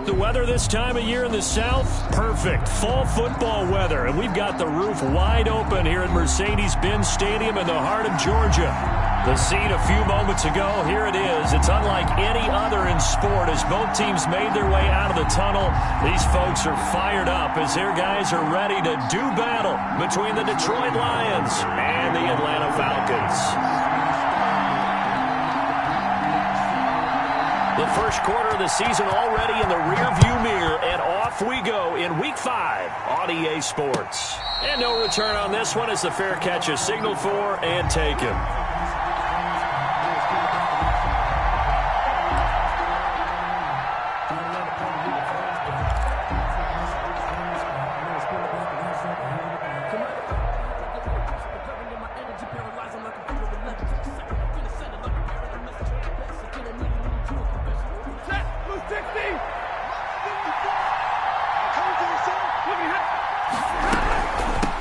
the weather this time of year in the South? Perfect. Fall football weather. And we've got the roof wide open here at Mercedes-Benz Stadium in the heart of Georgia. The scene a few moments ago, here it is. It's unlike any other in sport as both teams made their way out of the tunnel. These folks are fired up as their guys are ready to do battle between the Detroit Lions and the Atlanta Falcons. The first quarter of the season already in the rearview mirror, and off we go in Week 5 on EA Sports. And no return on this one as the fair catch is signaled for and taken.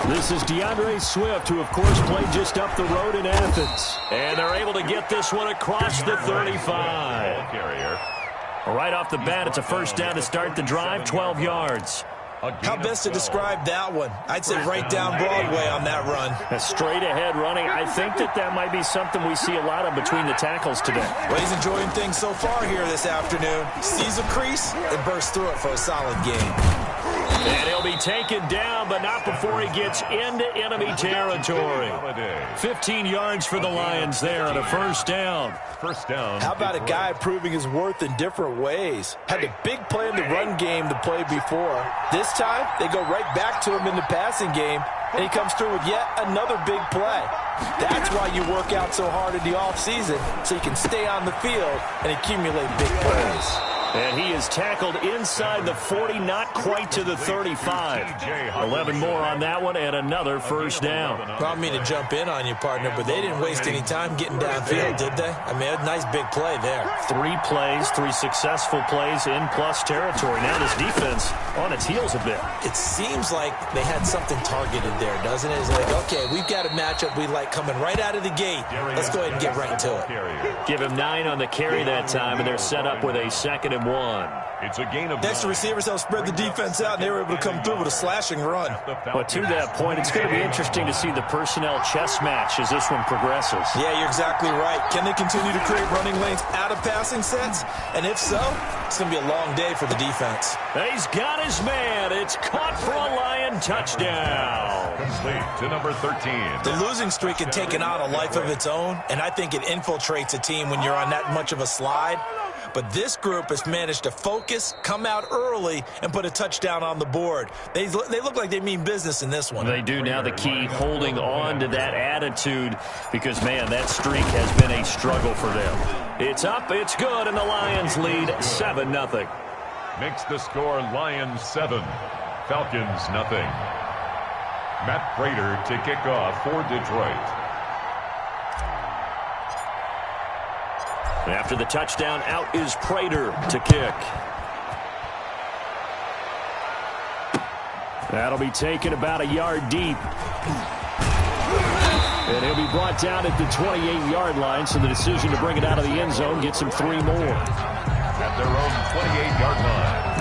This is DeAndre Swift, who, of course, played just up the road in Athens. And they're able to get this one across the 35. Right off the bat, it's a first down to start the drive, 12 yards. How best to describe that one? I'd say right down Broadway on that run. A straight-ahead running. I think that might be something we see a lot of between the tackles today. Well, he's enjoying things so far here this afternoon. Sees a crease and bursts through it for a solid game. And he'll be taken down, but not before he gets into enemy territory. 15 yards for the Lions there on a first down. How about a guy proving his worth in different ways? Had a big play in the run game to play before. This time, they go right back to him in the passing game, and he comes through with yet another big play. That's why you work out so hard in the offseason, so you can stay on the field and accumulate big plays. And he is tackled inside the 40, not quite to the 35. 11 more on that one and another first down. Well, I don't mean to jump in on you, partner, but they didn't waste any time getting downfield, did they? I mean, a nice big play there. 3 plays, 3 successful plays in plus territory. Now this defense on its heels a bit. It seems like they had something targeted there, doesn't it? It's like, okay, we've got a matchup we like coming right out of the gate. Let's go ahead and get right to it. Give him 9 on the carry that time, and they're set up with a 2nd and 1. It's a gain of Next, the receivers helped spread the defense out, and they were able to come through with a slashing run. But to that point, it's going to be interesting to see the personnel chess match as this one progresses. Yeah, you're exactly right. Can they continue to create running lanes out of passing sets? And if so, it's going to be a long day for the defense. He's got his man. It's caught for a Lion touchdown. Complete to number 13. The losing streak had taken on a life of its own, and I think it infiltrates a team when you're on that much of a slide. But this group has managed to focus, come out early, and put a touchdown on the board. They look like they mean business in this one. They do. Now the key, holding on to that attitude because, man, that streak has been a struggle for them. It's up, it's good, and the Lions lead 7-0. Makes the score Lions 7, Falcons 0. Matt Prater to kick off for Detroit. After the touchdown, out is Prater to kick. That'll be taken about a yard deep. And he'll be brought down at the 28-yard line, so the decision to bring it out of the end zone gets him 3 more. At their own 28-yard line.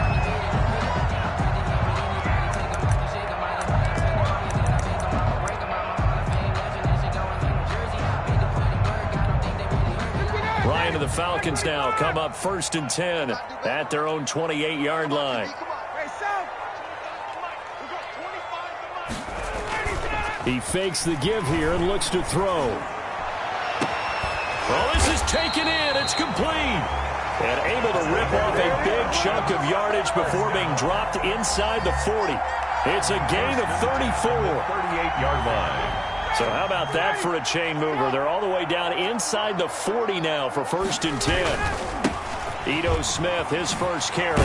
Ryan of the Falcons now come up 1st and 10 at their own 28-yard line. He fakes the give here and looks to throw. Well, this is taken in. It's complete. And able to rip off a big chunk of yardage before being dropped inside the 40. It's a gain of 34. 38-yard line. So how about that for a chain mover? They're all the way down inside the 40 now for 1st and 10. Ito Smith, his first carry.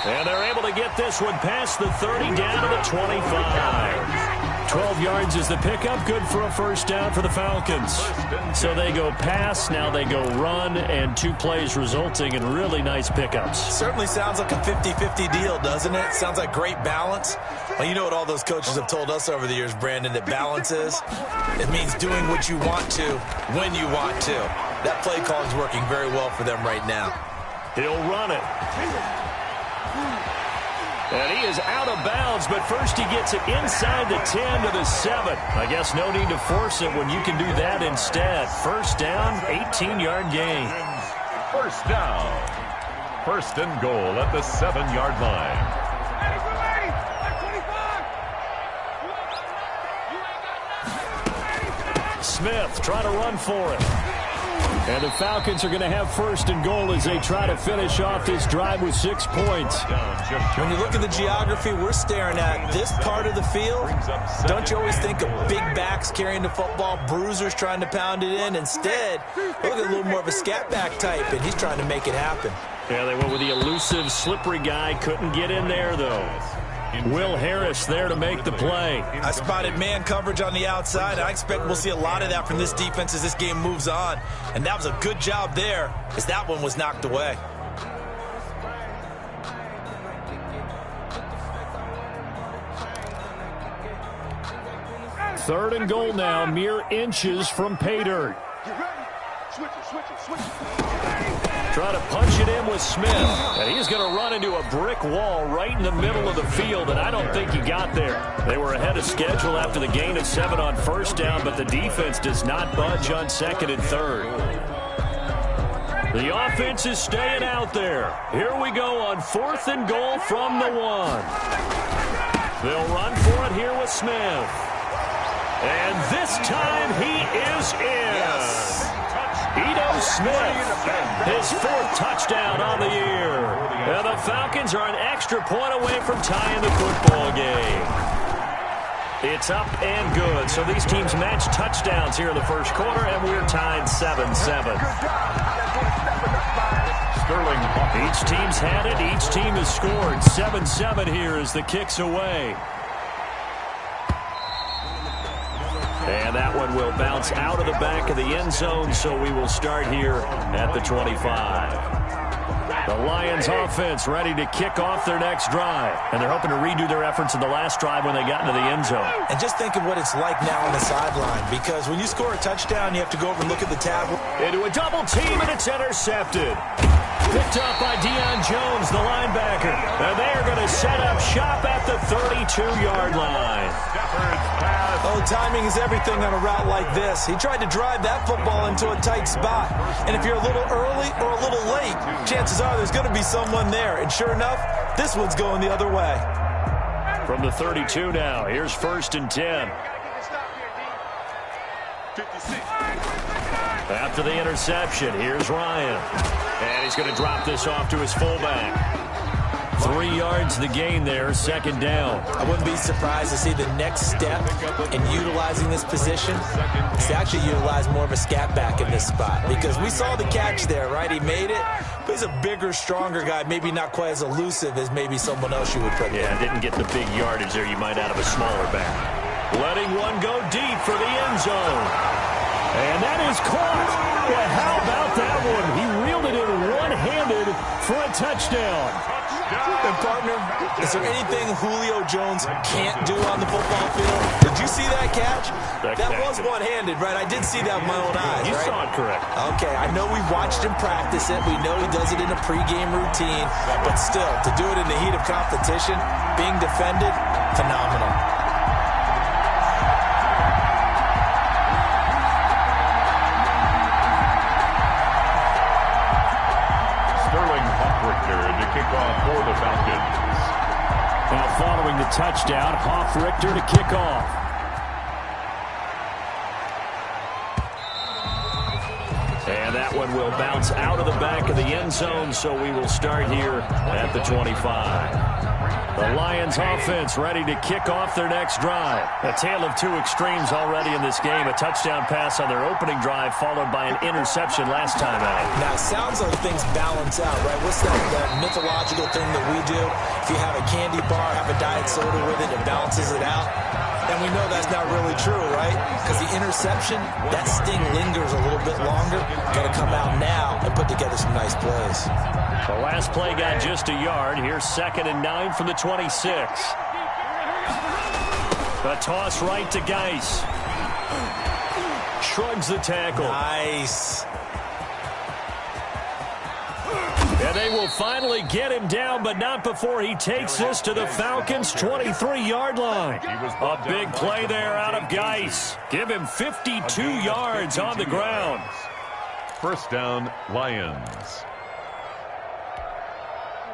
And they're able to get this one past the 30 down to the 25. 12 yards is the pickup. Good for a first down for the Falcons. So they go pass, now they go run, and 2 plays resulting in really nice pickups. Certainly sounds like a 50-50 deal, doesn't it? Sounds like great balance. Well, you know what all those coaches have told us over the years, Brandon, that balance is? It means doing what you want to, when you want to. That play call is working very well for them right now. He'll run it. And he is out of bounds, but first he gets it inside the 10 to the 7. I guess no need to force it when you can do that instead. First down, 18-yard gain. First down. First and goal at the 7-yard line. Smith trying to run for it. And the Falcons are going to have first and goal as they try to finish off this drive with 6 points. When you look at the geography we're staring at, this part of the field, don't you always think of big backs carrying the football, bruisers trying to pound it in? Instead, look at a little more of a scat back type, and he's trying to make it happen. Yeah, they went with the elusive, slippery guy. Couldn't get in there, though. Will Harris there to make the play. I spotted man coverage on the outside. I expect we'll see a lot of that from this defense as this game moves on. And that was a good job there as that one was knocked away. Third and goal now, mere inches from pay dirt. Trying to punch it in with Smith. And he's going to run into a brick wall right in the middle of the field, and I don't think he got there. They were ahead of schedule after the gain of 7 on first down, but the defense does not budge on second and third. The offense is staying out there. Here we go on 4th and goal from the 1. They'll run for it here with Smith. And this time he is in. Yes. Ito Smith, his 4th touchdown on the year. And the Falcons are an extra point away from tying the football game. It's up and good. So these teams match touchdowns here in the first quarter, and we're tied 7-7. Sterling. Each team's had it. Each team has scored. 7-7 here as the kick's away. And that one will bounce out of the back of the end zone, so we will start here at the 25. The Lions offense ready to kick off their next drive. And they're hoping to redo their efforts in the last drive when they got into the end zone. And just think of what it's like now on the sideline, because when you score a touchdown, you have to go over and look at the tablet. Into a double team, and it's intercepted. Picked up by Deion Jones, the linebacker. And they're going to set up shop at the 32-yard line. Oh, timing is everything on a route like this. He tried to drive that football into a tight spot. And if you're a little early or a little late, chances are there's going to be someone there. And sure enough, this one's going the other way. From the 32 now, here's 1st and 10. After the interception, here's Ryan. And he's going to drop this off to his fullback. 3 yards the gain there, 2nd down. I wouldn't be surprised to see the next step in utilizing this position is to actually utilize more of a scat back in this spot. Because we saw the catch there, right? He made it, but he's a bigger, stronger guy, maybe not quite as elusive as maybe someone else you would put there. Yeah, didn't get the big yardage there you might out of a smaller back. Letting one go deep for the end zone. And that is caught. Well, how about that one? He reeled it in one-handed for a touchdown. And, partner, is there anything Julio Jones can't do on the football field? Did you see that catch? That was one-handed, right? I did see that with my own eyes, You right? saw it correct. Okay, I know we watched him practice it. We know he does it in a pregame routine. But still, to do it in the heat of competition, being defended, phenomenal. For the Falcons. Now following the touchdown, Richter to kick off. And that one will bounce out of the back of the end zone, so we will start here at the 25. The Lions offense ready to kick off their next drive. A tale of 2 extremes already in this game. A touchdown pass on their opening drive, followed by an interception last time out. Now, it sounds like things balance out, right? What's that mythological thing that we do? If you have a candy bar, have a diet soda with it, it balances it out. And we know that's not really true, right? Because the interception, that sting lingers a little bit longer. Got to come out now and put together some nice plays. The last play got just a yard. Here's 2nd and 9 from the 26. A toss right to Geis. Shrugs the tackle. Nice. And they will finally get him down, but not before he takes this to the Falcons' 23-yard line. A big play there out of Geis. Give him 52 yards on the ground. First down, Lions.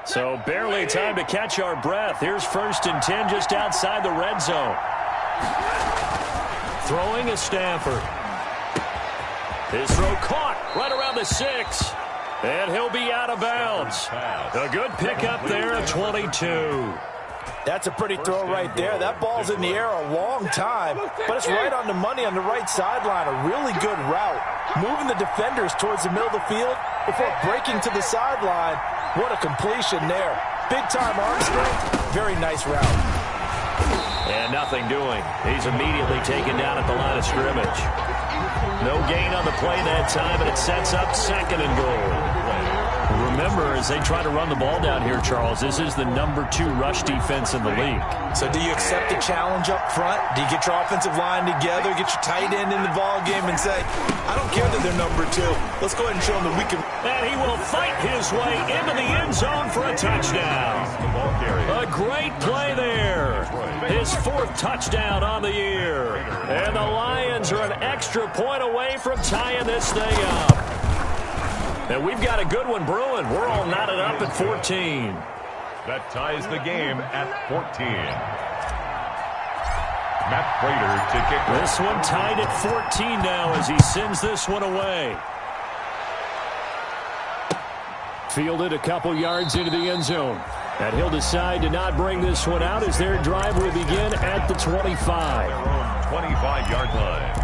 So barely time to catch our breath. Here's 1st and 10 just outside the red zone. Throwing is Stafford. His throw caught right around the 6. And he'll be out of bounds. A good pickup there at 22. That's a pretty throw right there. That ball's in the air a long time, but it's right on the money on the right sideline. A really good route. Moving the defenders towards the middle of the field before breaking to the sideline. What a completion there. Big-time arm strength. Very nice route. And nothing doing. He's immediately taken down at the line of scrimmage. No gain on the play that time, and it sets up 2nd and goal. Remember, as they try to run the ball down here, Charles, this is the number 2 rush defense in the league. So do you accept the challenge up front? Do you get your offensive line together, get your tight end in the ball game and say, I don't care that they're number 2. Let's go ahead and show them that we can. And he will fight his way into the end zone for a touchdown. A great play there. His 4th touchdown on the year. And the Lions are an extra point away from tying this thing up. And we've got a good one brewing. We're all knotted up at 14. That ties the game at 14. Matt Prater to kick. This one tied at 14 now as he sends this one away. Fielded a couple yards into the end zone. And he'll decide to not bring this one out as their drive will begin at the 25. 25-yard line.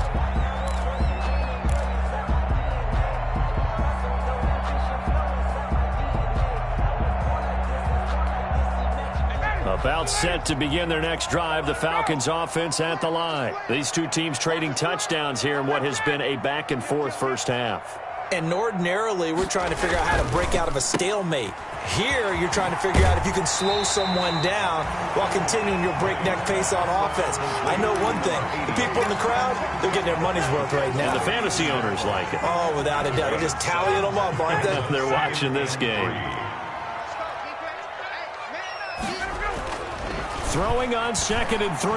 About set to begin their next drive, the Falcons offense at the line. These two teams trading touchdowns here in what has been a back-and-forth first half. And ordinarily, we're trying to figure out how to break out of a stalemate. Here, you're trying to figure out if you can slow someone down while continuing your breakneck pace on offense. I know one thing. The people in the crowd, they're getting their money's worth right now. And the fantasy owners like it. Oh, without a doubt. They're just tallying them up, aren't they? They're watching this game. Throwing on 2nd and 3.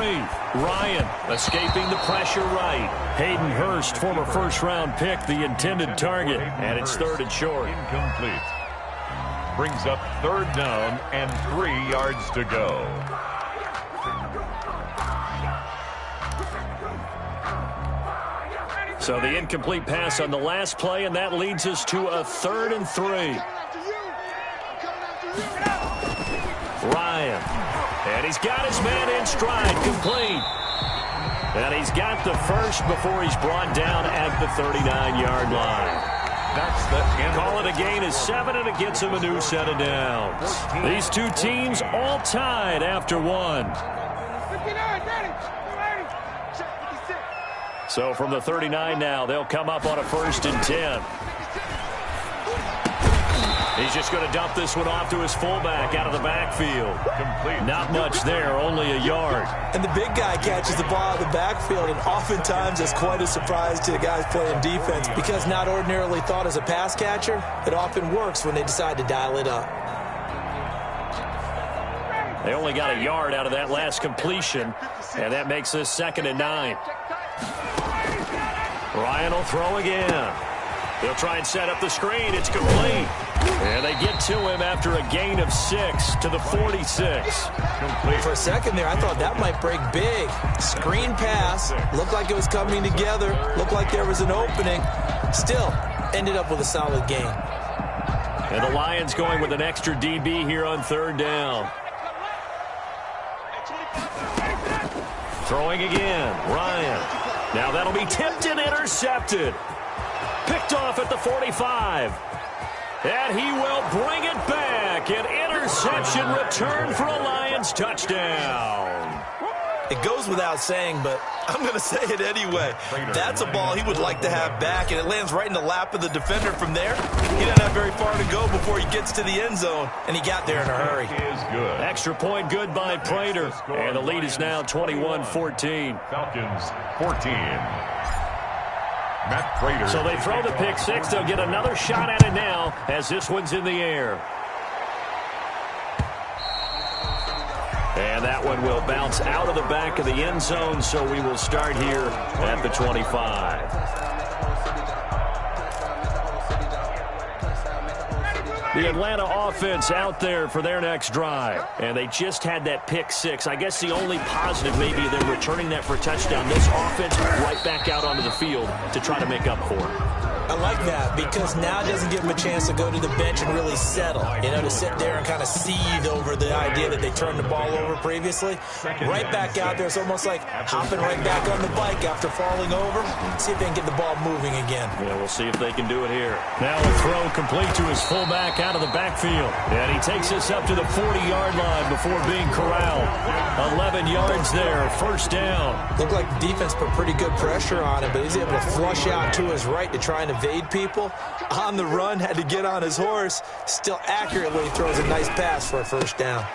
Ryan escaping the pressure right. Hayden Hurst, former first-round pick, the intended target. And it's 3rd and short. Incomplete. Brings up 3rd down and 3 yards to go. So the incomplete pass on the last play, and that leads us to a 3rd and 3. Ryan. And he's got his man in stride, complete. And he's got the first before he's brought down at the 39-yard line. That's the end. Call it a gain of 7, and it gets him a new set of downs. These two teams all tied after 1. So from the 39 now, they'll come up on a 1st and 10. He's just going to dump this one off to his fullback out of the backfield. Complete. Not much there, only a yard. And the big guy catches the ball out of the backfield, and oftentimes it's quite a surprise to the guys playing defense because not ordinarily thought as a pass catcher, it often works when they decide to dial it up. They only got a yard out of that last completion, and that makes this 2nd and 9. Ryan will throw again. They'll try and set up the screen. It's complete. And they get to him after a gain of 6 to the 46. Complete. For a second there, I thought that might break big. Screen pass. Looked like it was coming together. Looked like there was an opening. Still, ended up with a solid gain. And the Lions going with an extra DB here on 3rd down. Throwing again. Ryan. Now that'll be tipped and intercepted. Picked off at the 45. And he will bring it back. An interception return for a Lions touchdown. It goes without saying, but I'm going to say it anyway. That's a ball he would like to have back, and it lands right in the lap of the defender from there. He doesn't have very far to go before he gets to the end zone, and he got there in a hurry. Extra point good by Prater, and the lead is now 21-14. Falcons 14. Matt Prater. So they throw the pick six. They'll get another shot at it now as this one's in the air. And that one will bounce out of the back of the end zone, so we will start here at the 25. The Atlanta offense out there for their next drive. And they just had that pick six. I guess the only positive maybe them returning that for a touchdown. This offense right back out onto the field to try to make up for it. I like that because now it doesn't give them a chance to go to the bench and really settle. You know, to sit there and kind of seethe over the idea that they turned the ball over previously. Right back out there. It's almost like hopping right back on the bike after falling over. See if they can get the ball moving again. Yeah, we'll see if they can do it here. Now a throw complete to his fullback out of the backfield. And he takes us up to the 40-yard line before being corralled. 11 yards there, first down. Looked like the defense put pretty good pressure on him, but he's able to flush out to his right to try and evade people. On the run, had to get on his horse. Still accurately throws a nice pass for a first down.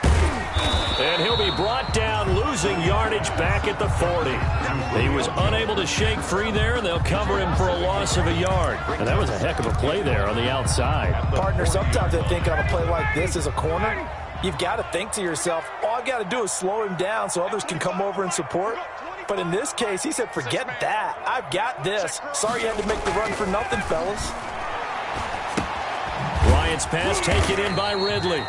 And he'll be brought down, losing yardage back at the 40. He was unable to shake free there, and they'll cover him for a loss of a yard. And that was a heck of a play there on the outside. Partner, sometimes I think on a play like this as a corner, you've got to think to yourself, all I got to do is slow him down so others can come over and support. But in this case, he said, forget that. I've got this. Sorry you had to make the run for nothing, fellas. Bryant's pass taken in by Ridley.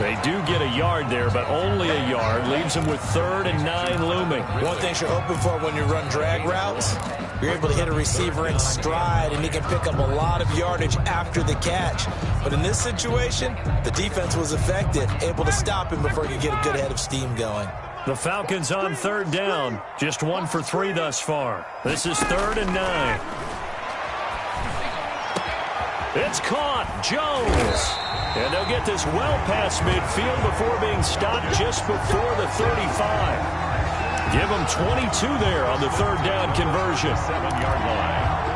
They do get a yard there, but only a yard. Leaves them with 3rd and 9 looming. One thing you're hoping for when you run drag routes, you're able to hit a receiver in stride, and he can pick up a lot of yardage after the catch. But in this situation, the defense was effective, able to stop him before he could get a good head of steam going. The Falcons on 3rd down. Just 1 for 3 thus far. This is 3rd and 9. It's caught. Jones. And they'll get this well past midfield before being stopped just before the 35. Give them 22 there on the 3rd down conversion. 7-yard line.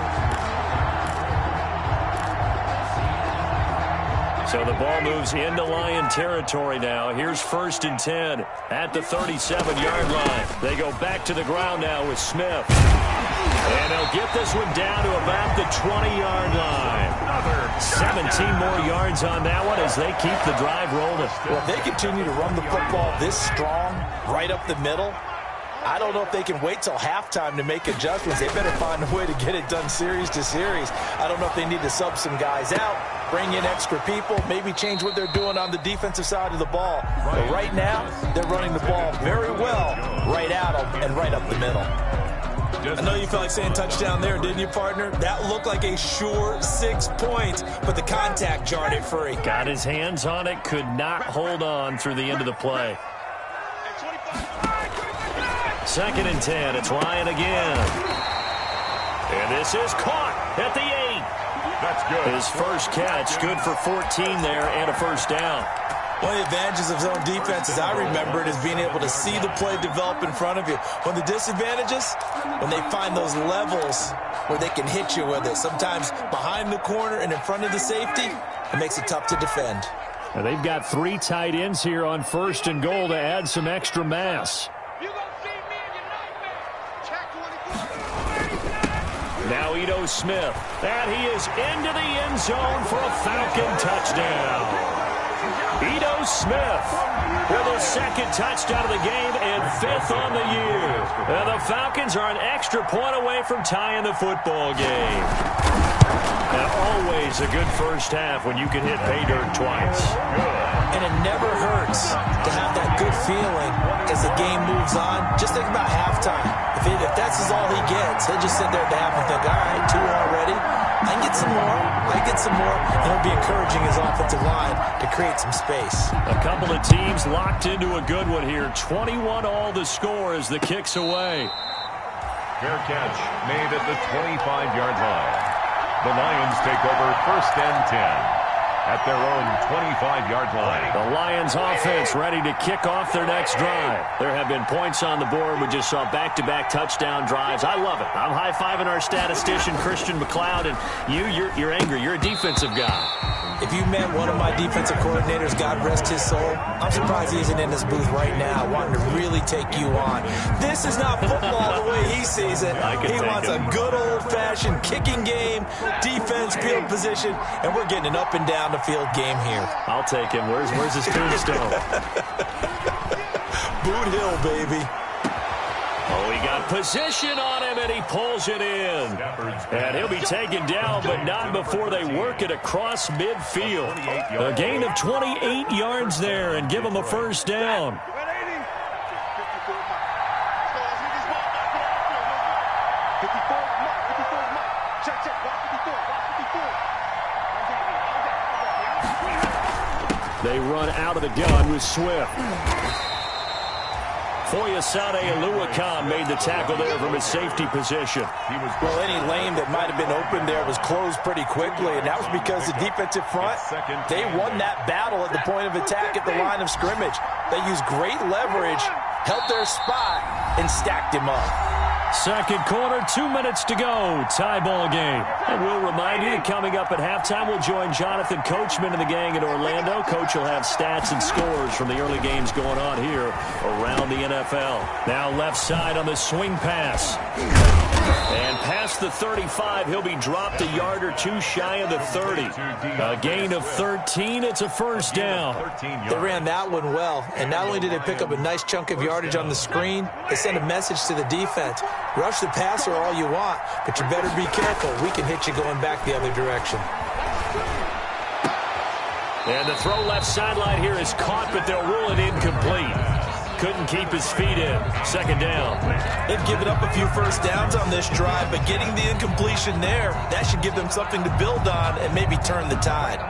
So the ball moves into Lion territory now. Here's 1st and 10 at the 37-yard line. They go back to the ground now with Smith. And they'll get this one down to about the 20-yard line. 17 more yards on that one as they keep the drive rolling. Well, if they continue to run the football this strong, right up the middle, I don't know if they can wait till halftime to make adjustments. They better find a way to get it done series to series. I don't know if they need to sub some guys out, bring in extra people, maybe change what they're doing on the defensive side of the ball. But right now, they're running the ball very well right at them and right up the middle. I know you felt like saying touchdown there, didn't you, partner? That looked like a sure 6 points, but the contact jarred it free. Got his hands on it, could not hold on through the end of the play. 2nd and 10, it's Ryan again. And this is caught at the 8. That's good. His first catch, good for 14 there and a first down. One of the advantages of zone defense, as I remember it, is being able to see the play develop in front of you. One of the disadvantages, when they find those levels where they can hit you with it, sometimes behind the corner and in front of the safety, it makes it tough to defend. Now they've got 3 tight ends here on 1st and goal to add some extra mass. Now Ito Smith, and he is into the end zone for a Falcon touchdown. Ito Smith with his 2nd touchdown of the game and 5th on the year. And the Falcons are an extra point away from tying the football game. And always a good first half when you can hit pay dirt twice. And it never hurts to have that good feeling as the game moves on. Just think about halftime. If that's all he gets, he'll just sit there at the half and think, all right, 2 already. I can get some more. And it'll be encouraging his offensive line to create some space. A couple of teams locked into a good one here. 21 all the score as the kick's away. Fair catch made at the 25-yard line. The Lions take over 1st and 10 at their own 25-yard line. The Lions offense ready to kick off their next drive. There have been points on the board. We just saw back-to-back touchdown drives. I love it. I'm high-fiving our statistician, Christian McLeod, and you're angry. You're a defensive guy. If you met one of my defensive coordinators, God rest his soul, I'm surprised he isn't in this booth right now wanting to really take you on. This is not football the way he sees it. He wants a good old-fashioned kicking game, defense, field position, and we're getting an up and down the field game here. I'll take him. Where's his tombstone? Boot Hill, baby. Oh, he got position on him, and he pulls it in. And he'll be taken down, but not before they work it across midfield. A gain of 28 yards there, and give him a first down. They run out of the gun with Swift. Foyesade Aluakan made the tackle there from his safety position. Well, any lane that might have been open there was closed pretty quickly, and that was because the defensive front, they won that battle at the point of attack at the line of scrimmage. They used great leverage, held their spot, and stacked him up. Second quarter, 2 minutes to go. Tie ball game. And we'll remind you that coming up at halftime, we'll join Jonathan Coachman and the gang in Orlando. Coach will have stats and scores from the early games going on here around the NFL. Now left side on the swing pass. And past the 35, he'll be dropped a yard or two shy of the 30. A gain of 13, it's a first down. They ran that one well, and not only did they pick up a nice chunk of yardage on the screen, they sent a message to the defense. Rush the passer all you want, but you better be careful. We can hit you going back the other direction. And the throw left sideline here is caught, but they'll rule it incomplete. Couldn't keep his feet in. Second down. They've given up a few first downs on this drive, but getting the incompletion there, that should give them something to build on and maybe turn the tide.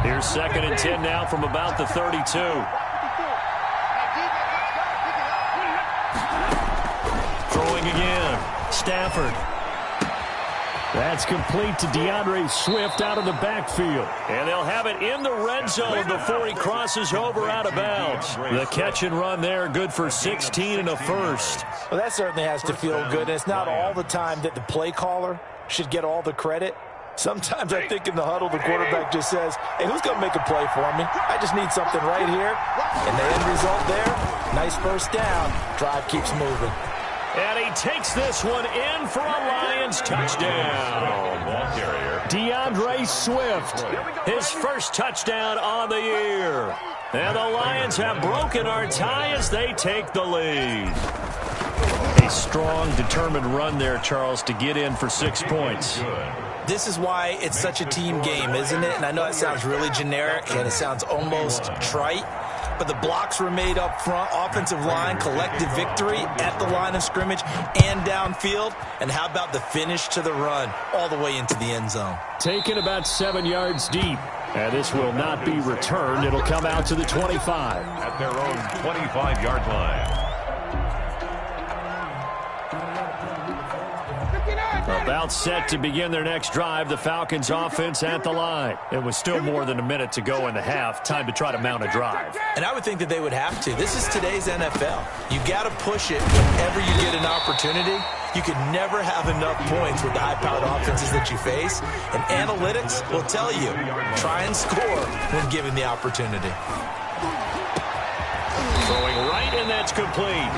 Here's 2nd and 10 now from about the 32. Throwing again. Stafford. That's complete to DeAndre Swift out of the backfield. And they'll have it in the red zone before he crosses over out of bounds. The catch and run there, good for 16 and a first. Well, that certainly has to feel good. It's not all the time that the play caller should get all the credit. Sometimes I think in the huddle, the quarterback just says, hey, who's going to make a play for me? I just need something right here. And the end result there, nice first down. Drive keeps moving. And he takes this one in for a Lions touchdown. DeAndre Swift, his first touchdown on the year. And the Lions have broken our tie as they take the lead. A strong, determined run there, Charles, to get in for 6 points. This is why it's such a team game, isn't it? And I know it sounds really generic and it sounds almost trite. But the blocks were made up front, offensive line, collective victory at the line of scrimmage and downfield. And how about the finish to the run all the way into the end zone? Taken about 7 yards deep. And this will not be returned. It'll come out to the 25. At their own 25-yard line. About set to begin their next drive, the Falcons offense at the line. It was still more than a minute to go in the half. Time to try to mount a drive. And I would think that they would have to. This is today's NFL. You got to push it whenever you get an opportunity. You can never have enough points with the high-powered offenses that you face. And analytics will tell you, try and score when given the opportunity. Throwing right, and that's complete.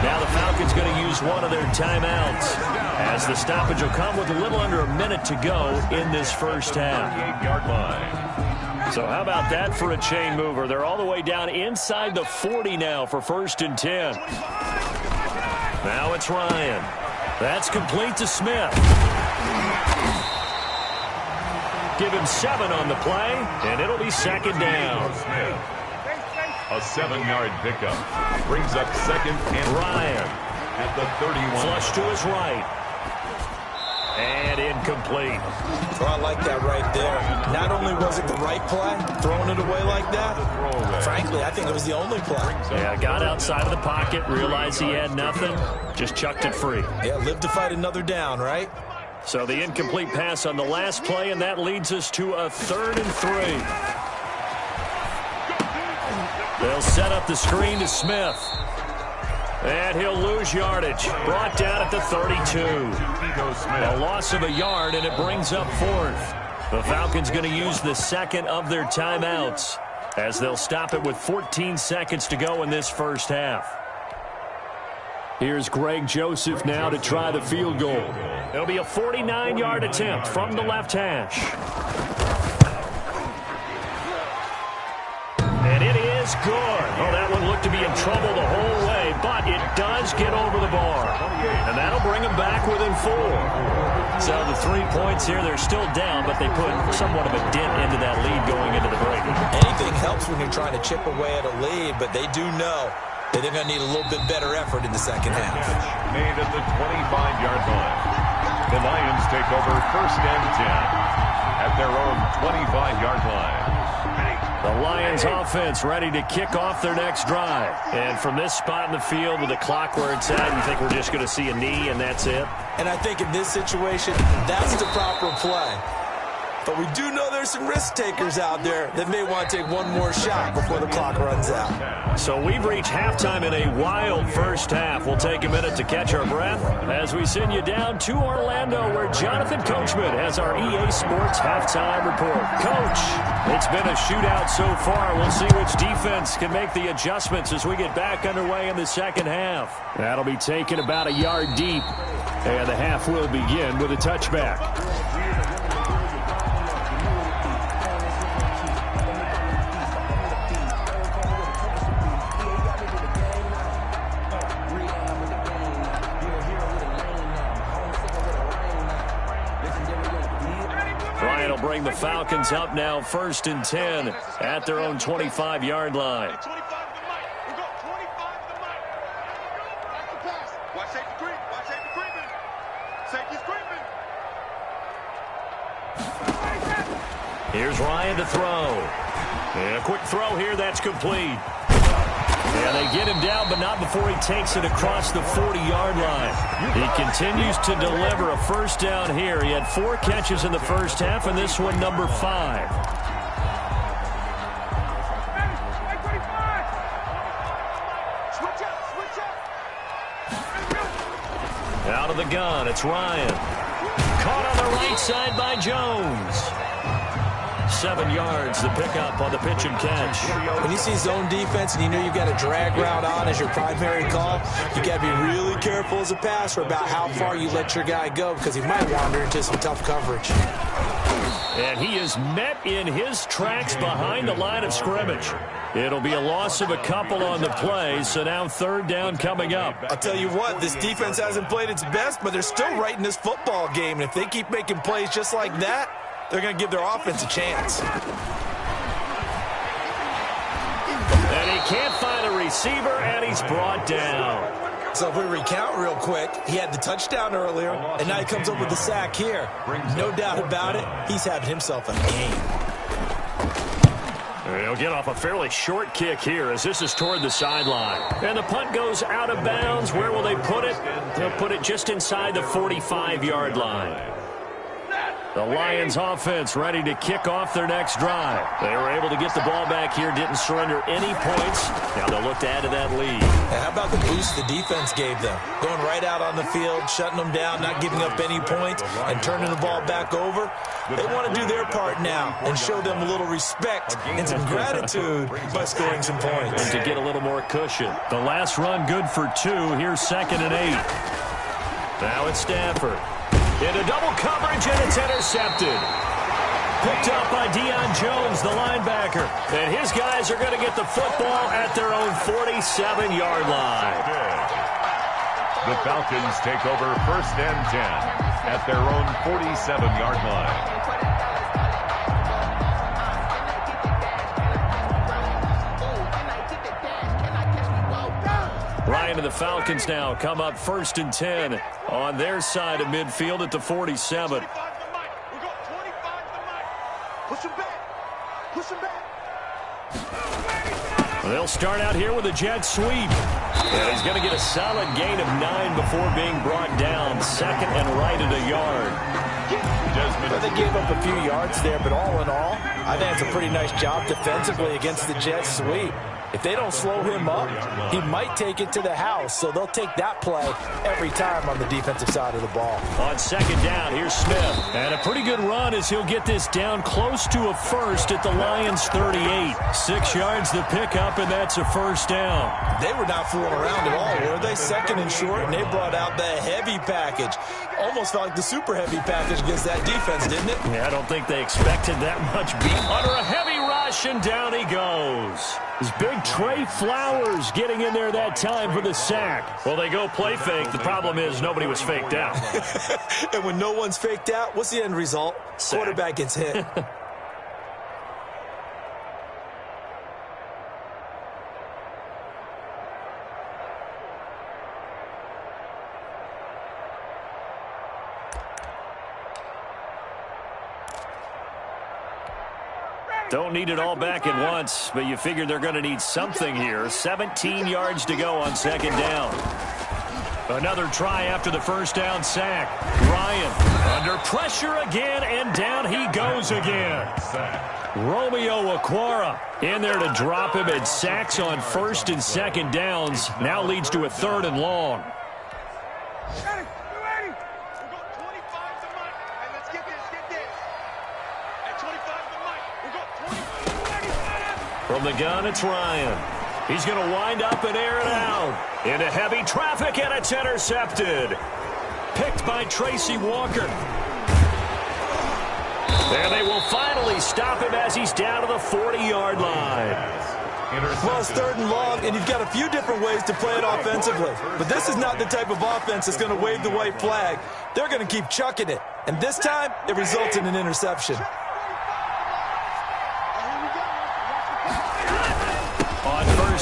Now the Falcons going to use one of their timeouts, as the stoppage will come with a little under a minute to go in this first half. 28-yard line. So how about that for a chain mover? They're all the way down inside the 40 now for 1st and 10. Now it's Ryan. That's complete to Smith. Give him 7 on the play, and it'll be 2nd down. A 7-yard pickup. Brings up 2nd and Ryan. At the 31. Flush to his right. And incomplete. Oh, I like that right there. Not only was it the right play, throwing it away like that, frankly, I think it was the only play. Yeah, got outside of the pocket, realized he had nothing, just chucked it free. Yeah, live to fight another down, right? So the incomplete pass on the last play, and that leads us to a 3rd and 3. They'll set up the screen to Smith. And he'll lose yardage. Brought down at the 32. A loss of a yard, and it brings up 4th. The Falcons going to use the second of their timeouts as they'll stop it with 14 seconds to go in this first half. Here's Greg Joseph now to try the field goal. It'll be a 49-yard attempt from the left hash. And it is good. Oh, that one looked to be in trouble the whole way, but it does get over the bar. And that'll bring them back within 4. So the 3 points here, they're still down, but they put somewhat of a dent into that lead going into the break. Anything helps when you're trying to chip away at a lead, but they do know that they're going to need a little bit better effort in the second half. Made at the 25-yard line. The Lions take over first and 10 at their own 25-yard line. The Lions offense ready to kick off their next drive. And from this spot in the field with the clock where it's at, you think we're just going to see a knee and that's it? And I think in this situation, that's the proper play. But we do know there's some risk takers out there that may want to take one more shot before the clock runs out. So we've reached halftime in a wild first half. We'll take a minute to catch our breath as we send you down to Orlando, where Jonathan Coachman has our EA Sports halftime report. Coach, it's been a shootout so far. We'll see which defense can make the adjustments as we get back underway in the second half. That'll be taken about a yard deep, and the half will begin with a touchback. Bring the Falcons up now, 1st and 10 at their own 25-yard line. Here's Ryan to throw. And a quick throw here, that's complete. Yeah, they get him down, but not before he takes it across the 40-yard line. He continues to deliver a first down here. He had 4 catches in the first half, and this one number 5. Out of the gun, it's Ryan. Caught on the right side by Jones. 7 yards, the pickup on the pitch and catch. When you see zone defense and you know you've got a drag route on as your primary call, you got to be really careful as a passer about how far you let your guy go, because he might wander into some tough coverage. And he is met in his tracks behind the line of scrimmage. It'll be a loss of a couple on the play, so now 3rd down coming up. I'll tell you what, this defense hasn't played its best, but they're still right in this football game. And if they keep making plays just like that, they're going to give their offense a chance. And he can't find a receiver, and he's brought down. So if we recount real quick, he had the touchdown earlier, and now he comes up with the sack here. No doubt about it, he's having himself a game. He'll get off a fairly short kick here as this is toward the sideline. And the punt goes out of bounds. Where will they put it? They'll put it just inside the 45-yard line. The Lions offense ready to kick off their next drive. They were able to get the ball back here, didn't surrender any points. Now they'll look to add to that lead. And how about the boost the defense gave them? Going right out on the field, shutting them down, not giving up any points, and turning the ball back over. They want to do their part now and show them a little respect and some gratitude by scoring some points. And to get a little more cushion. The last run good for 2. Here's 2nd and 8. Now it's Stafford. Into double coverage, and it's intercepted. Picked up by Deion Jones, the linebacker. And his guys are going to get the football at their own 47-yard line. The Falcons take over 1st and 10 at their own 47-yard line. Ryan and the Falcons now come up 1st and 10 on their side of midfield at the 47. They'll start out here with a jet sweep. And he's going to get a solid gain of 9 before being brought down. 2nd and right at a yard. Well, they gave up a few yards there, but all in all, I think it's a pretty nice job defensively against the jet sweep. If they don't slow him up, he might take it to the house, so they'll take that play every time on the defensive side of the ball. On second down, here's Smith. And a pretty good run as he'll get this down close to a first at the Lions' 38. 6 yards the pickup, and that's a first down. They were not fooling around at all, were they? Second and short, and they brought out the heavy package. Almost felt like the super heavy package against that defense, didn't it? Yeah, I don't think they expected that much beat. Under a heavy rush, and down he goes. His big Trey Flowers getting in there that time for the sack. Well, they go play fake. The problem is nobody was faked out. And when no one's faked out, what's the end result? Sack. Quarterback gets hit. Don't need it all back at once, but you figure they're going to need something here. 17 yards to go on second down. Another try after the first down sack. Ryan under pressure again, and down he goes again. Romeo Okwara in there to drop him, and sacks on first and second downs. Now leads to a third and long. From the gun, it's Ryan. He's going to wind up and air it out. Into heavy traffic, and it's intercepted. Picked by Tracy Walker. And they will finally stop him as he's down to the 40-yard line. Well, it's third and long, and you've got a few different ways to play it offensively. But this is not the type of offense that's going to wave the white flag. They're going to keep chucking it. And this time, it results in an interception.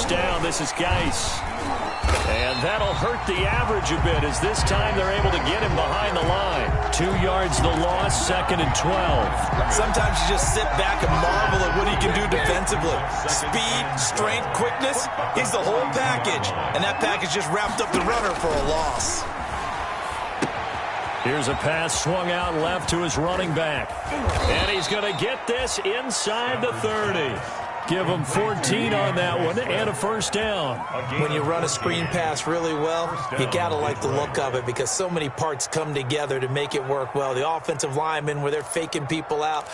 Down, this is Geis. And that'll hurt the average a bit as this time they're able to get him behind the line. 2 yards the loss, second and 12. Sometimes you just sit back and marvel at what he can do defensively. Speed, strength, quickness, he's the whole package. And that package just wrapped up the runner for a loss. Here's a pass swung out left to his running back. And he's going to get this inside the 30. Give him 14 on that one and a first down. When you run a screen pass really well, you got to like the look of it because so many parts come together to make it work well. The offensive linemen, where they're faking people out,